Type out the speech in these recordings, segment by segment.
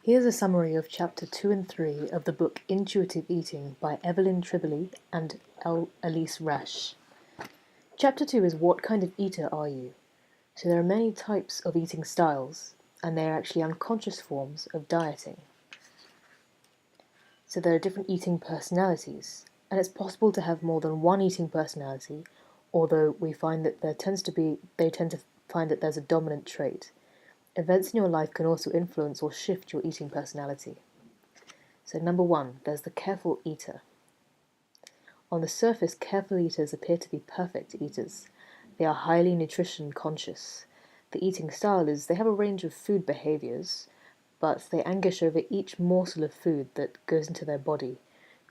Here's a summary of Chapter 2 and 3 of the book Intuitive Eating by Evelyn Tribole and Elise Rash. Chapter 2 is What kind of eater are you? So there are many types of eating styles, and they are actually unconscious forms of dieting. So there are different eating personalities, and it's possible to have more than one eating personality, although we find that they tend to find that there's a dominant trait. Events in your life can also influence or shift your eating personality. So number 1, there's the careful eater. On the surface, careful eaters appear to be perfect eaters. They are highly nutrition conscious. The eating style is they have a range of food behaviors, but they anguish over each morsel of food that goes into their body.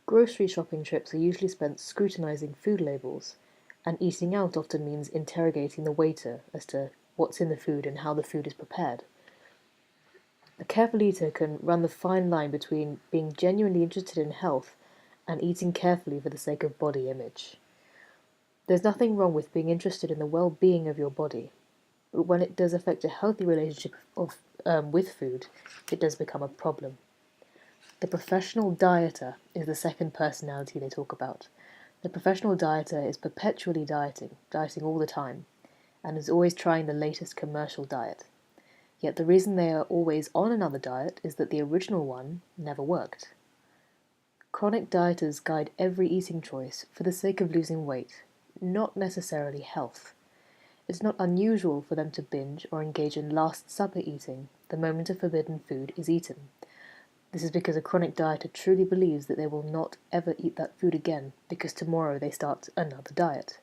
Grocery shopping trips are usually spent scrutinizing food labels, and eating out often means interrogating the waiter as to what's in the food and how the food is prepared. A careful eater can run the fine line between being genuinely interested in health and eating carefully for the sake of body image. There's nothing wrong with being interested in the well-being of your body, but when it does affect a healthy relationship with food, it does become a problem. The professional dieter is the second personality they talk about. The professional dieter is perpetually dieting all the time, and is always trying the latest commercial diet. Yet the reason they are always on another diet is that the original one never worked. Chronic dieters guide every eating choice for the sake of losing weight, not necessarily health. It's not unusual for them to binge or engage in Last Supper eating the moment a forbidden food is eaten. This is because a chronic dieter truly believes that they will not ever eat that food again because tomorrow they start another diet.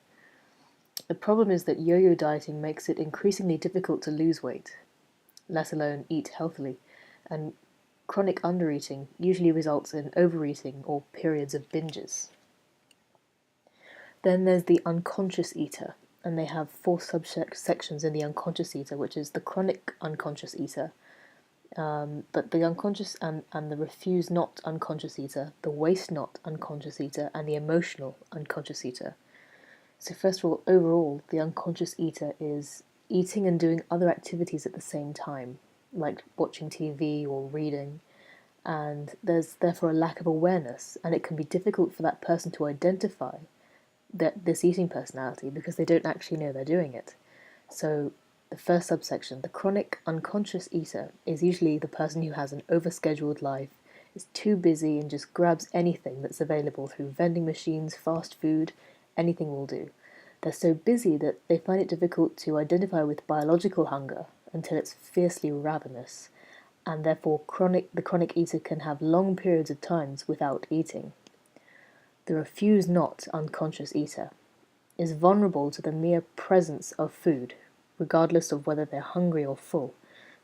The problem is that yo-yo dieting makes it increasingly difficult to lose weight, let alone eat healthily, and chronic undereating usually results in overeating or periods of binges. Then there's the unconscious eater, and they have 4 subsections in the unconscious eater, which is the chronic unconscious eater, but the unconscious and the refuse not unconscious eater, the waste not unconscious eater, and the emotional unconscious eater. So first of all, overall, the unconscious eater is eating and doing other activities at the same time, like watching TV or reading, and there's therefore a lack of awareness, and it can be difficult for that person to identify this eating personality because they don't actually know they're doing it. So the first subsection, the chronic unconscious eater, is usually the person who has an overscheduled life, is too busy and just grabs anything that's available through vending machines, fast food, anything will do. They're so busy that they find it difficult to identify with biological hunger until it's fiercely ravenous, and therefore the chronic eater can have long periods of times without eating. The refuse not unconscious eater is vulnerable to the mere presence of food, regardless of whether they're hungry or full.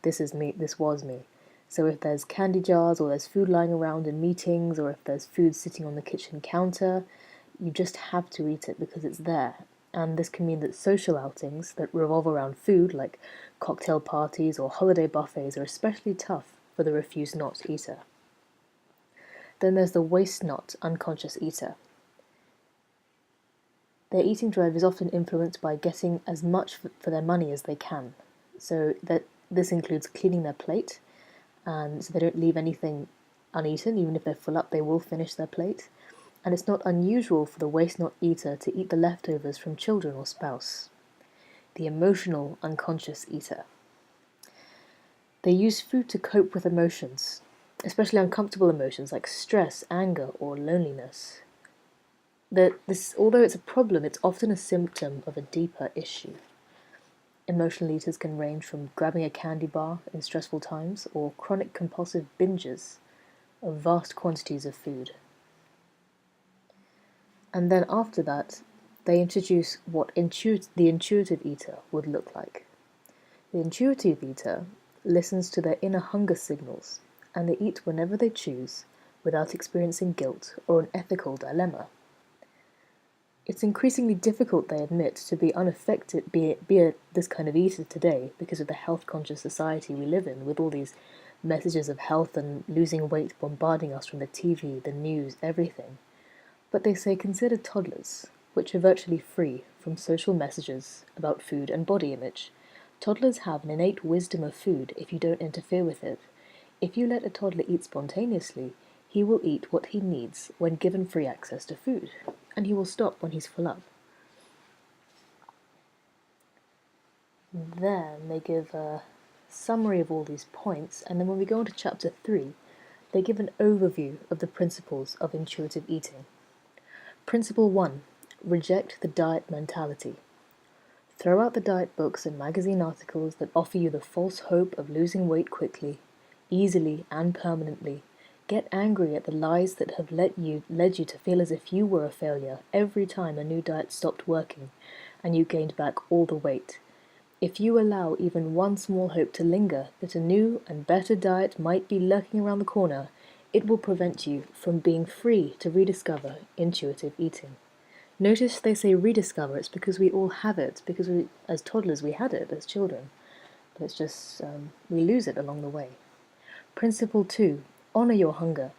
This is me, this was me. So if there's candy jars or there's food lying around in meetings or if there's food sitting on the kitchen counter, you just have to eat it because it's there. And this can mean that social outings that revolve around food, like cocktail parties or holiday buffets, are especially tough for the refuse not eater. Then there's the waste not unconscious eater. Their eating drive is often influenced by getting as much for their money as they can. So that this includes cleaning their plate, and so they don't leave anything uneaten. Even if they're full up, they will finish their plate. And it's not unusual for the waste not eater to eat the leftovers from children or spouse. The emotional unconscious eater. They use food to cope with emotions, especially uncomfortable emotions like stress, anger, or loneliness. Although it's a problem, it's often a symptom of a deeper issue. Emotional eaters can range from grabbing a candy bar in stressful times or chronic compulsive binges of vast quantities of food. And then after that, they introduce what the intuitive eater would look like. The intuitive eater listens to their inner hunger signals, and they eat whenever they choose without experiencing guilt or an ethical dilemma. It's increasingly difficult, they admit, to be unaffected, be this kind of eater today because of the health-conscious society we live in, with all these messages of health and losing weight bombarding us from the TV, the news, everything. But they say consider toddlers, which are virtually free from social messages about food and body image. Toddlers have an innate wisdom of food if you don't interfere with it. If you let a toddler eat spontaneously, he will eat what he needs when given free access to food, and he will stop when he's full up. Then they give a summary of all these points, and then when we go on to chapter 3, they give an overview of the principles of intuitive eating. Principle 1. Reject the diet mentality. Throw out the diet books and magazine articles that offer you the false hope of losing weight quickly, easily, and permanently. Get angry at the lies that have led you to feel as if you were a failure every time a new diet stopped working and you gained back all the weight. If you allow even one small hope to linger that a new and better diet might be lurking around the corner, it will prevent you from being free to rediscover intuitive eating. Notice they say rediscover, it's because we all have it, because as toddlers we had it as children, but it's just we lose it along the way. Principle 2. Honor your hunger.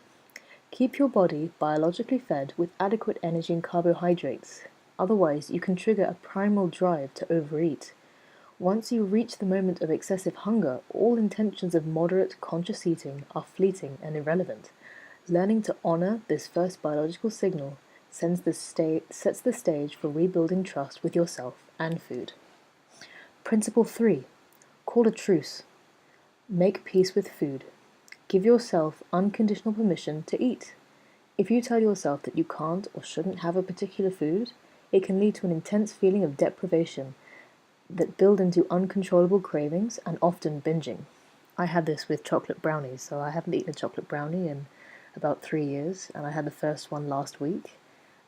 Keep your body biologically fed with adequate energy and carbohydrates, otherwise you can trigger a primal drive to overeat. Once you reach the moment of excessive hunger, all intentions of moderate, conscious eating are fleeting and irrelevant. Learning to honor this first biological signal sets the stage for rebuilding trust with yourself and food. Principle 3. Call a truce. Make peace with food. Give yourself unconditional permission to eat. If you tell yourself that you can't or shouldn't have a particular food, it can lead to an intense feeling of deprivation that build into uncontrollable cravings and often binging. I had this with chocolate brownies, so I haven't eaten a chocolate brownie in about 3 years, and I had the first one last week,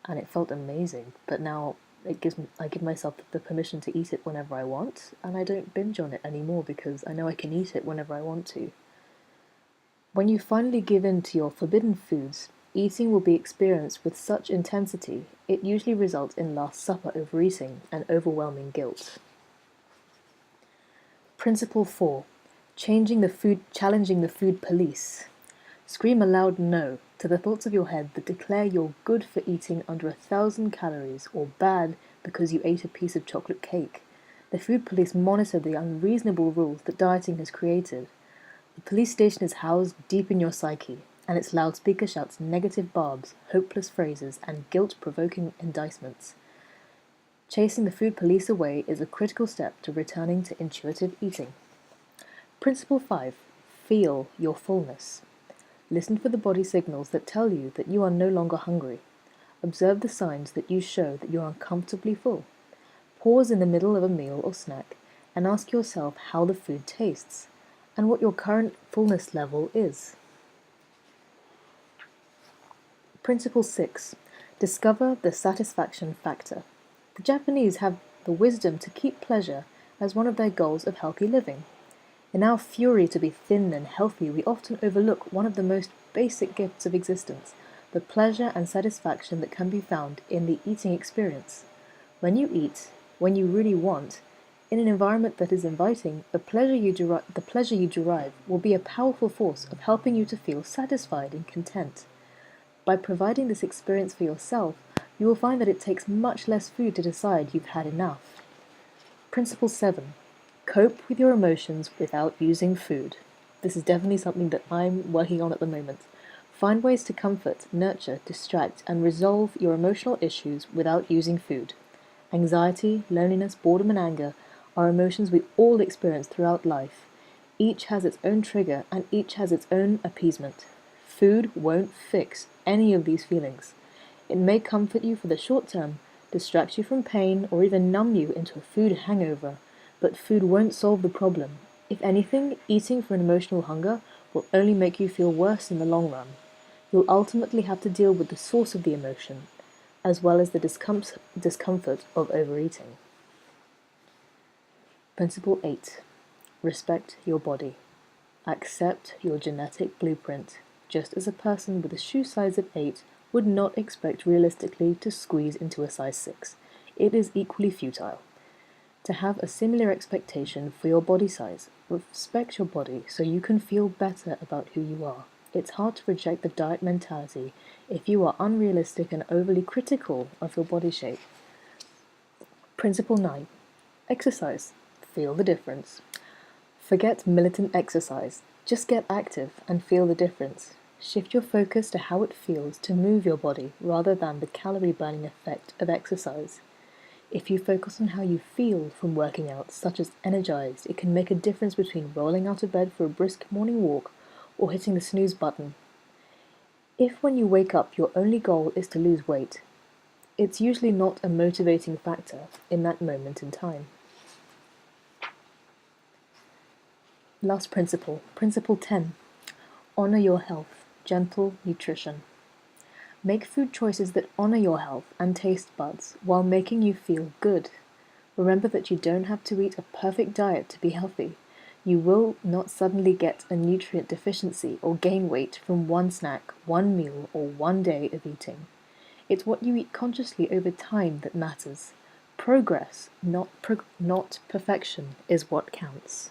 and it felt amazing. But now I give myself the permission to eat it whenever I want, and I don't binge on it anymore because I know I can eat it whenever I want to. When you finally give in to your forbidden foods, eating will be experienced with such intensity, it usually results in Last Supper overeating and overwhelming guilt. Principle 4. Challenging the food police. Scream a loud no to the thoughts of your head that declare you're good for eating under 1,000 calories or bad because you ate a piece of chocolate cake. The food police monitor the unreasonable rules that dieting has created. The police station is housed deep in your psyche, and its loudspeaker shouts negative barbs, hopeless phrases, and guilt-provoking indictments. Chasing the food police away is a critical step to returning to intuitive eating. Principle 5. Feel your fullness. Listen for the body signals that tell you that you are no longer hungry. Observe the signs that show that you are uncomfortably full. Pause in the middle of a meal or snack and ask yourself how the food tastes and what your current fullness level is. Principle 6. Discover the satisfaction factor. The Japanese have the wisdom to keep pleasure as one of their goals of healthy living. In our fury to be thin and healthy, we often overlook one of the most basic gifts of existence, the pleasure and satisfaction that can be found in the eating experience. When you eat, when you really want, in an environment that is inviting, the pleasure you derive will be a powerful force of helping you to feel satisfied and content. By providing this experience for yourself, you will find that it takes much less food to decide you've had enough. Principle 7. Cope with your emotions without using food. This is definitely something that I'm working on at the moment. Find ways to comfort, nurture, distract, and resolve your emotional issues without using food. Anxiety, loneliness, boredom, and anger are emotions we all experience throughout life. Each has its own trigger, and each has its own appeasement. Food won't fix any of these feelings. It may comfort you for the short term, distract you from pain, or even numb you into a food hangover, but food won't solve the problem. If anything, eating for an emotional hunger will only make you feel worse in the long run. You'll ultimately have to deal with the source of the emotion, as well as the discomfort of overeating. Principle 8. Respect your body. Accept your genetic blueprint, just as a person with a shoe size of 8 would not expect realistically to squeeze into a size 6. It is equally futile to have a similar expectation for your body size. Respect your body so you can feel better about who you are. It's hard to reject the diet mentality if you are unrealistic and overly critical of your body shape. Principle 9. Exercise. Feel the difference. Forget militant exercise. Just get active and feel the difference. Shift your focus to how it feels to move your body rather than the calorie burning effect of exercise. If you focus on how you feel from working out, such as energized, it can make a difference between rolling out of bed for a brisk morning walk or hitting the snooze button. If when you wake up your only goal is to lose weight, it's usually not a motivating factor in that moment in time. Last principle, Principle 10. Honor your health, gentle nutrition. Make food choices that honor your health and taste buds while making you feel good. Remember that you don't have to eat a perfect diet to be healthy. You will not suddenly get a nutrient deficiency or gain weight from one snack, one meal, or one day of eating. It's what you eat consciously over time that matters. Progress, not perfection, is what counts.